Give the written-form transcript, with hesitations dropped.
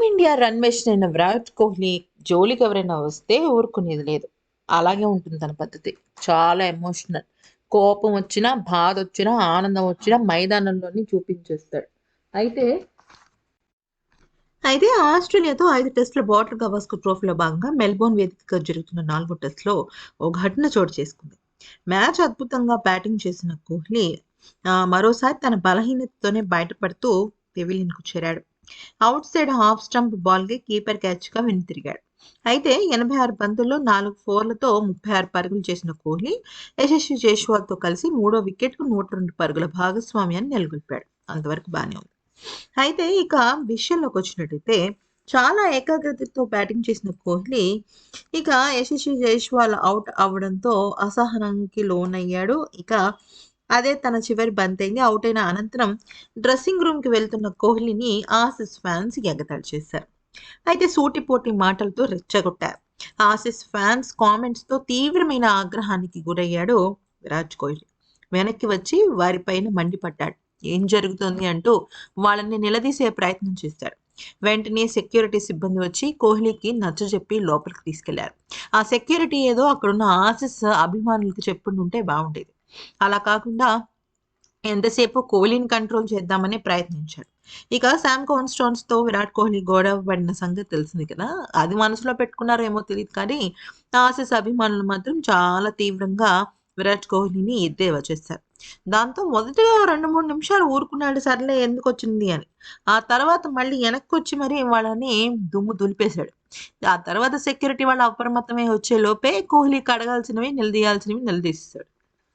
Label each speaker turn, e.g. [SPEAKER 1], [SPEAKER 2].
[SPEAKER 1] Team India run machine అయిన విరాట్ కోహ్లీ జోలికి ఎవరైనా వస్తే ఊరుకునేది లేదు. అలాగే ఉంటుంది తన పద్ధతి. చాలా ఎమోషనల్. కోపం వచ్చినా, బాధ వచ్చినా, ఆనందం వచ్చినా మైదానంలోనే చూపించేస్తాడు. అయితే అయితే ఆస్ట్రేలియాతో 5 టెస్టుల బార్డర్ గవాస్కర్ ట్రోఫీలో భాగంగా మెల్బోర్న్ వేదికగా జరుగుతున్న 4 టెస్టులో ఓ ఘటన చోటు చేసుకుంది. మ్యాచ్ అద్భుతంగా బ్యాటింగ్ చేసిన కోహ్లీ మరోసారి తన బలహీనతతోనే బయటపడుతూ పెవిలియన్‌కు చేరాడు. ఔట్ సైడ్ హాఫ్ స్టంప్ బాల్‌కి కీపర్ క్యాచ్‌గా వెనుతిరిగాడు. అయితే 86 బంతుల్లో 4 ఫోర్లతో 36 పరుగులు చేసిన కోహ్లీ యశస్వి జైస్వాల్‌తో కలిసి మూడో వికెట్‌కు 102 పరుగుల భాగస్వామ్యాన్ని నెలకొల్పాడు. అంతవరకు బానే ఉంది. అయితే ఇక విషయంలోకొచ్చినట్టయితే చాలా ఏకాగ్రతతో బ్యాటింగ్ చేసిన కోహ్లీ ఇక యశస్వి జైస్వాల్ ఔట్ అవ్వడంతో అసహనానికి లోనయ్యాడు. ఇక అదే తన చివరి బంతైంది. ఔట్ అయిన అనంతరం డ్రెస్సింగ్ రూమ్‌కి వెళ్తున్న కోహ్లీని ఆసీస్ ఫ్యాన్స్ ఎగతాళి చేశారు. అయితే సూటిపోటి మాటలతో రెచ్చగొట్టారు. ఆసీస్ ఫ్యాన్స్ కామెంట్స్‌తో తీవ్రమైన ఆగ్రహానికి గురయ్యాడు విరాట్ కోహ్లీ. వెనక్కి వచ్చి వారిపైన మండిపడ్డాడు. ఏం జరుగుతోంది అంటూ వాళ్ళని నిలదీసే ప్రయత్నం చేశాడు. వెంటనే సెక్యూరిటీ సిబ్బంది వచ్చి కోహ్లీకి నచ్చజెప్పి లోపలికి తీసుకెళ్లారు. ఆ సెక్యూరిటీ ఏదో అక్కడున్న ఆసీస్ అభిమానులకు చెప్పుండుంటే బావుండేది. అలా కాకుండా ఎంతసేపు కోహ్లీని కంట్రోల్ చేద్దామని ప్రయత్నించాడు. ఇక శామ్ కాన్స్టాన్స్‌తో విరాట్ కోహ్లీ గొడవ పడిన సంగతి తెలిసింది కదా! అది మనసులో పెట్టుకున్నారో ఏమో తెలీదు కానీ, ఆసీస్ అభిమానులు మాత్రం చాలా తీవ్రంగా విరాట్ కోహ్లీని ఎద్దేవా చేశారు. దాంతో మొదటగా 2, 3 నిమిషాలు ఊరుకున్నాడు సర్లే ఎందుకొచ్చింది అని. ఆ తర్వాత మళ్ళీ వెనక్కొచ్చి మరి వాళ్ళని దుమ్ము దులిపేశాడు. ఆ తర్వాత సెక్యూరిటీ వాళ్ళు అప్రమత్తమై వచ్చే లోపే కోహ్లీకి అడగాల్సినవి నిలదీయాల్సినవి నిలదీసేసాడు.